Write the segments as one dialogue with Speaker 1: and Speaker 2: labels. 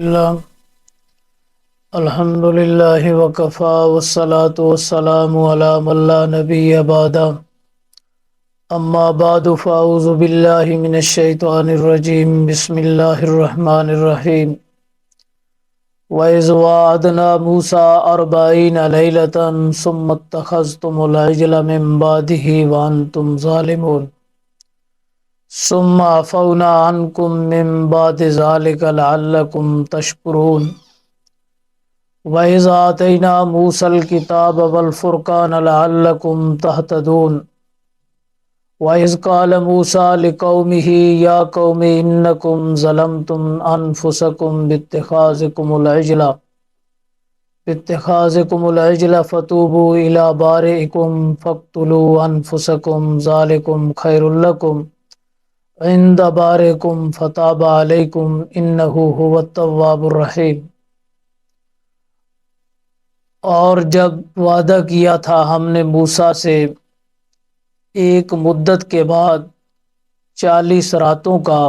Speaker 1: اللہ الحمد للہ وکفا والصلاة والسلام علی من لا نبی بعد اما بعد فاعوذ باللہ من الشیطان الرجیم بسم اللہ الرحمن الرحیم وَإِذْ وَعَدْنَا مُوسَىٰ 40 لَيْلَةً ثُمَّ اتَّخَذْتُمُ الْعِجْلَ مِن بَعْدِهِ وَأَنْتُمْ ظَالِمُونَ ثُمَّ عَفَوْنَا عَنْكُم مِّن بَعْدِ ذَلِكَ لَعَلَّكُمْ تَشْكُرُونَ وَإِذْ آتَيْنَا مُوسَى الْكِتَابَ وَالْفُرْقَانَ لَعَلَّكُمْ تَهْتَدُونَ وَإِذْ قَالَ مُوسَىٰ لِقَوْمِهِ يَا قَوْمِ إِنَّكُمْ ظَلَمْتُمْ أَنفُسَكُمْ باتخاذكم العجل فتوبوا إلى بارئكم فاقتلوا أنفسكم ذلكم خير لكم عند بارئكم فتاب عليكم إنه هو التواب الرحيم۔ اور جب وعدہ کیا تھا ہم نے موسیٰ سے ایک مدت کے بعد 40 راتوں کا،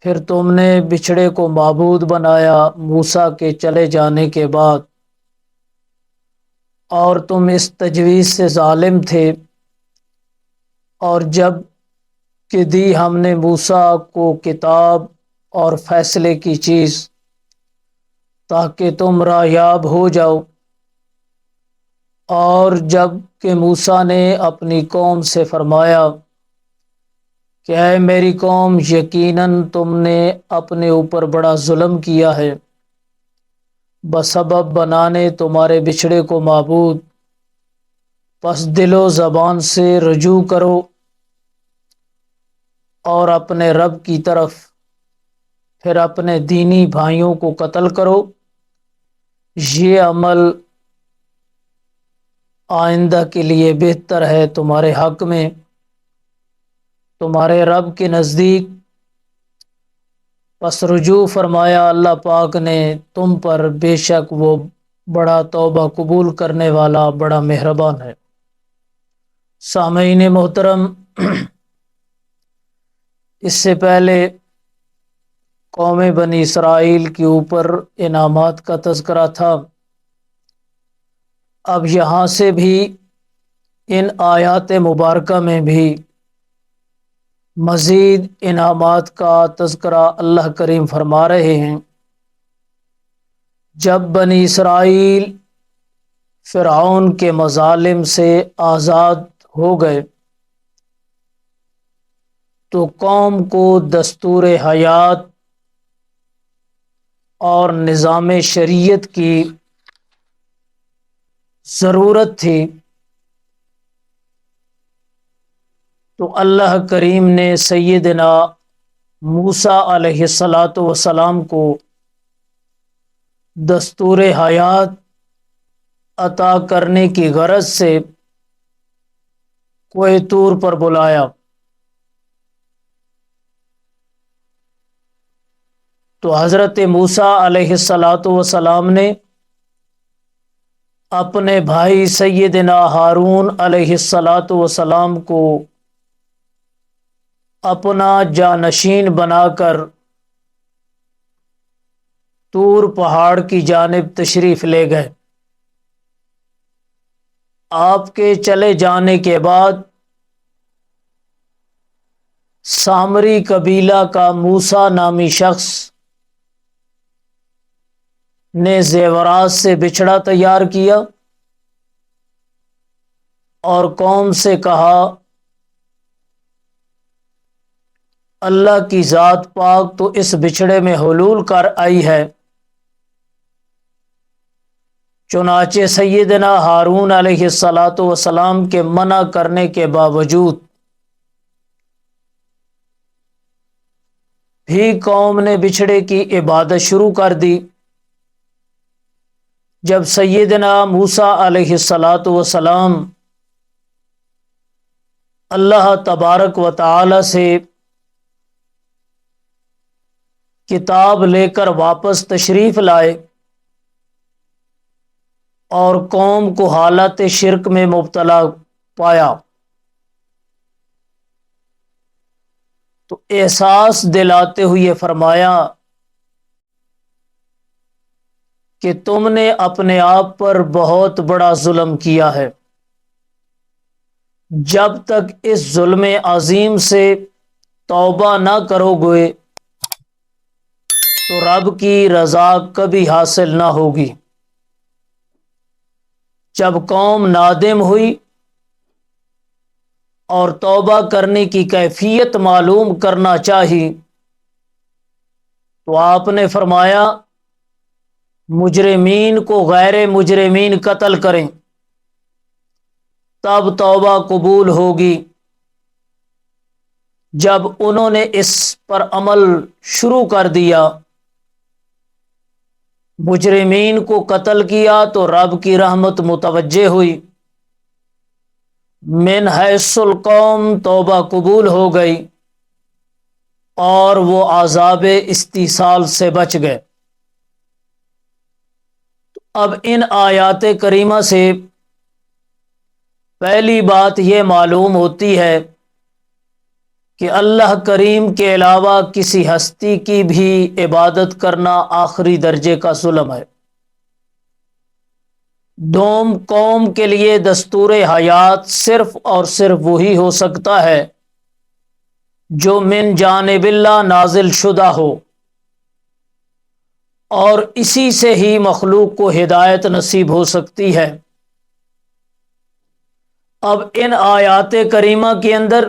Speaker 1: پھر تم نے بچھڑے کو معبود بنایا موسیٰ کے چلے جانے کے بعد، اور تم اس تجویز سے ظالم تھے، اور جب کہ دی ہم نے موسیٰ کو کتاب اور فیصلے کی چیز تاکہ تم راہیاب ہو جاؤ، اور جب کہ موسیٰ نے اپنی قوم سے فرمایا کہ اے میری قوم، یقیناً تم نے اپنے اوپر بڑا ظلم کیا ہے بسبب بنانے تمہارے بچھڑے کو معبود، پس دل و زبان سے رجوع کرو اور اپنے رب کی طرف، پھر اپنے دینی بھائیوں کو قتل کرو۔ یہ عمل آئندہ کے لیے بہتر ہے تمہارے حق میں تمہارے رب کے نزدیک۔ پس رجوع فرمایا اللہ پاک نے تم پر، بے شک وہ بڑا توبہ قبول کرنے والا، بڑا مہربان ہے۔ سامعین محترم، اس سے پہلے قوم بنی اسرائیل کے اوپر انعامات کا تذکرہ تھا، اب یہاں سے بھی ان آیات مبارکہ میں بھی مزید انعامات کا تذکرہ اللہ کریم فرما رہے ہیں۔ جب بنی اسرائیل فرعون کے مظالم سے آزاد ہو گئے تو قوم کو دستور حیات اور نظام شریعت کی ضرورت تھی، تو اللہ کریم نے سیدنا موسیٰ علیہ السلام کو دستور حیات عطا کرنے کی غرض سے کوہ طور پر بلایا، تو حضرت موسیٰ علیہ السلام نے اپنے بھائی سیدنا ہارون علیہ السلام کو اپنا جانشین بنا کر طور پہاڑ کی جانب تشریف لے گئے۔ آپ کے چلے جانے کے بعد سامری قبیلہ کا موسیٰ نامی شخص نے زیورات سے بچھڑا تیار کیا اور قوم سے کہا، اللہ کی ذات پاک تو اس بچھڑے میں حلول کر آئی ہے۔ چنانچہ سیدنا ہارون علیہ السلام کے منع کرنے کے باوجود بھی قوم نے بچھڑے کی عبادت شروع کر دی۔ جب سیدنا موسیٰ علیہ السلام اللہ تبارک و تعالی سے کتاب لے کر واپس تشریف لائے اور قوم کو حالت شرک میں مبتلا پایا، تو احساس دلاتے ہوئے فرمایا کہ تم نے اپنے آپ پر بہت بڑا ظلم کیا ہے۔ جب تک اس ظلم عظیم سے توبہ نہ کرو گے تو رب کی رضا کبھی حاصل نہ ہوگی۔ جب قوم نادم ہوئی اور توبہ کرنے کی کیفیت معلوم کرنا چاہی تو آپ نے فرمایا مجرمین کو غیر مجرمین قتل کریں، تب توبہ قبول ہوگی۔ جب انہوں نے اس پر عمل شروع کر دیا، مجرمین کو قتل کیا، تو رب کی رحمت متوجہ ہوئی، من حیث القوم توبہ قبول ہو گئی اور وہ عذاب استیصال سے بچ گئے۔ اب ان آیات کریمہ سے پہلی بات یہ معلوم ہوتی ہے کہ اللہ کریم کے علاوہ کسی ہستی کی بھی عبادت کرنا آخری درجے کا ظلم ہے۔ دوم، قوم کے لیے دستور حیات صرف اور صرف وہی ہو سکتا ہے جو من جانب اللہ نازل شدہ ہو، اور اسی سے ہی مخلوق کو ہدایت نصیب ہو سکتی ہے۔ اب ان آیات کریمہ کے اندر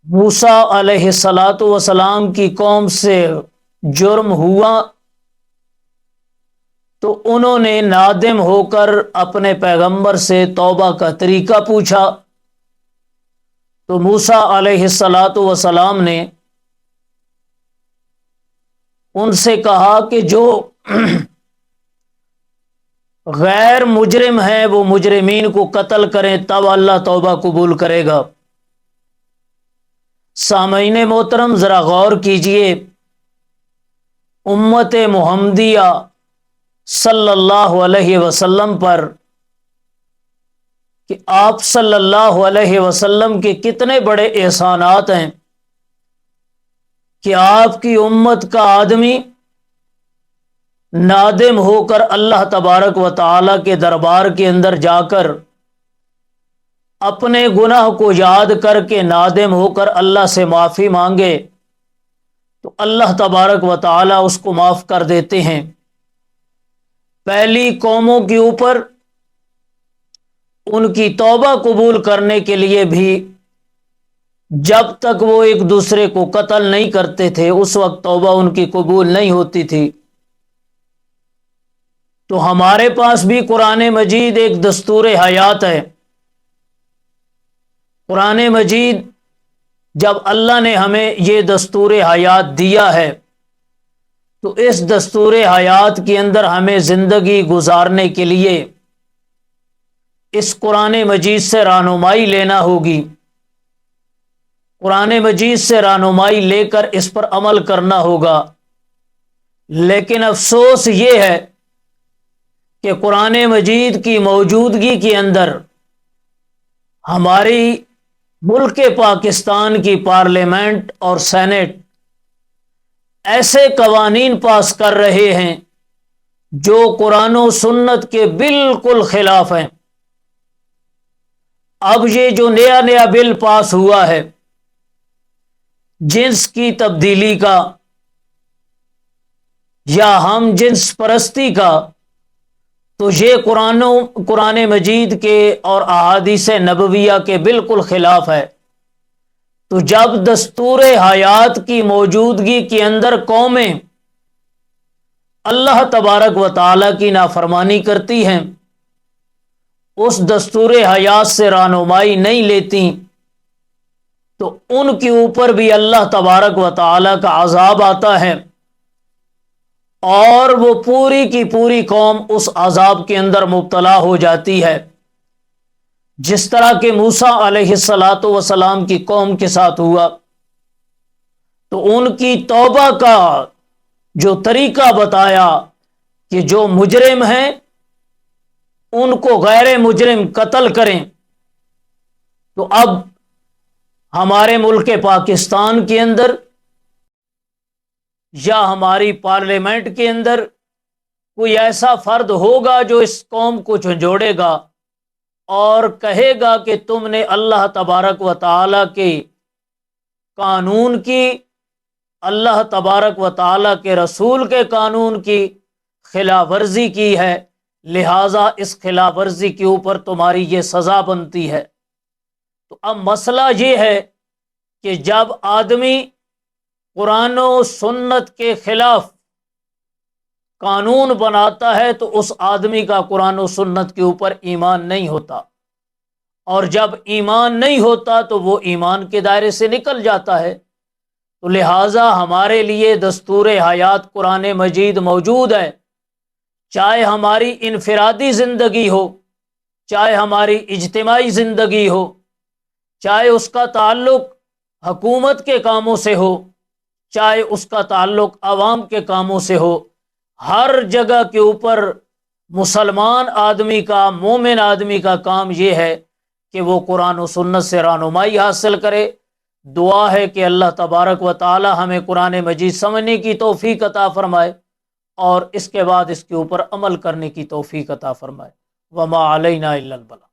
Speaker 1: موسیٰ علیہ السلام کی قوم سے جرم ہوا تو انہوں نے نادم ہو کر اپنے پیغمبر سے توبہ کا طریقہ پوچھا، تو موسیٰ علیہ السلام نے ان سے کہا کہ جو غیر مجرم ہیں وہ مجرمین کو قتل کریں، تب اللہ توبہ قبول کرے گا۔ سامعین محترم، ذرا غور کیجئے، امت محمدیہ صلی اللہ علیہ وسلم پر کہ آپ صلی اللہ علیہ وسلم کے کتنے بڑے احسانات ہیں کہ آپ کی امت کا آدمی نادم ہو کر اللہ تبارک و تعالی کے دربار کے اندر جا کر اپنے گناہ کو یاد کر کے نادم ہو کر اللہ سے معافی مانگے تو اللہ تبارک و تعالی اس کو معاف کر دیتے ہیں۔ پہلی قوموں کے اوپر ان کی توبہ قبول کرنے کے لیے بھی جب تک وہ ایک دوسرے کو قتل نہیں کرتے تھے اس وقت توبہ ان کی قبول نہیں ہوتی تھی۔ تو ہمارے پاس بھی قرآن مجید ایک دستور حیات ہے۔ قرآن مجید جب اللہ نے ہمیں یہ دستور حیات دیا ہے تو اس دستور حیات کے اندر ہمیں زندگی گزارنے کے لیے اس قرآن مجید سے رہنمائی لینا ہوگی، قرآن مجید سے رہنمائی لے کر اس پر عمل کرنا ہوگا۔ لیکن افسوس یہ ہے کہ قرآن مجید کی موجودگی کے اندر ہماری ملک پاکستان کی پارلیمنٹ اور سینٹ ایسے قوانین پاس کر رہے ہیں جو قرآن و سنت کے بالکل خلاف ہیں۔ اب یہ جو نیا بل پاس ہوا ہے جنس کی تبدیلی کا یا ہم جنس پرستی کا، تو یہ قرآن مجید کے اور احادیث نبویہ کے بالکل خلاف ہے۔ تو جب دستور حیات کی موجودگی کے اندر قومیں اللہ تبارک و تعالی کی نافرمانی کرتی ہیں، اس دستور حیات سے رہنمائی نہیں لیتی، تو ان کے اوپر بھی اللہ تبارک و تعالی کا عذاب آتا ہے اور وہ پوری کی پوری قوم اس عذاب کے اندر مبتلا ہو جاتی ہے، جس طرح کہ موسیٰ علیہ السلام کی قوم کے ساتھ ہوا۔ تو ان کی توبہ کا جو طریقہ بتایا کہ جو مجرم ہیں ان کو غیر مجرم قتل کریں، تو اب ہمارے ملک پاکستان کے اندر یا ہماری پارلیمنٹ کے اندر کوئی ایسا فرد ہوگا جو اس قوم کو جھنجھوڑے گا اور کہے گا کہ تم نے اللہ تبارک و تعالیٰ کے قانون کی، اللہ تبارک و تعالیٰ کے رسول کے قانون کی خلاف ورزی کی ہے، لہٰذا اس خلاف ورزی کے اوپر تمہاری یہ سزا بنتی ہے۔ تو اب مسئلہ یہ ہے کہ جب آدمی قرآن و سنت کے خلاف قانون بناتا ہے تو اس آدمی کا قرآن و سنت کے اوپر ایمان نہیں ہوتا، اور جب ایمان نہیں ہوتا تو وہ ایمان کے دائرے سے نکل جاتا ہے۔ تو لہٰذا ہمارے لیے دستور حیات قرآن مجید موجود ہے، چاہے ہماری انفرادی زندگی ہو، چاہے ہماری اجتماعی زندگی ہو، چاہے اس کا تعلق حکومت کے کاموں سے ہو، چاہے اس کا تعلق عوام کے کاموں سے ہو، ہر جگہ کے اوپر مسلمان آدمی کا، مومن آدمی کا کام یہ ہے کہ وہ قرآن و سنت سے رہنمائی حاصل کرے۔ دعا ہے کہ اللہ تبارک و تعالی ہمیں قرآن مجید سمجھنے کی توفیق عطا فرمائے اور اس کے بعد اس کے اوپر عمل کرنے کی توفیق عطا فرمائے۔ وما علینا الا البلاغ۔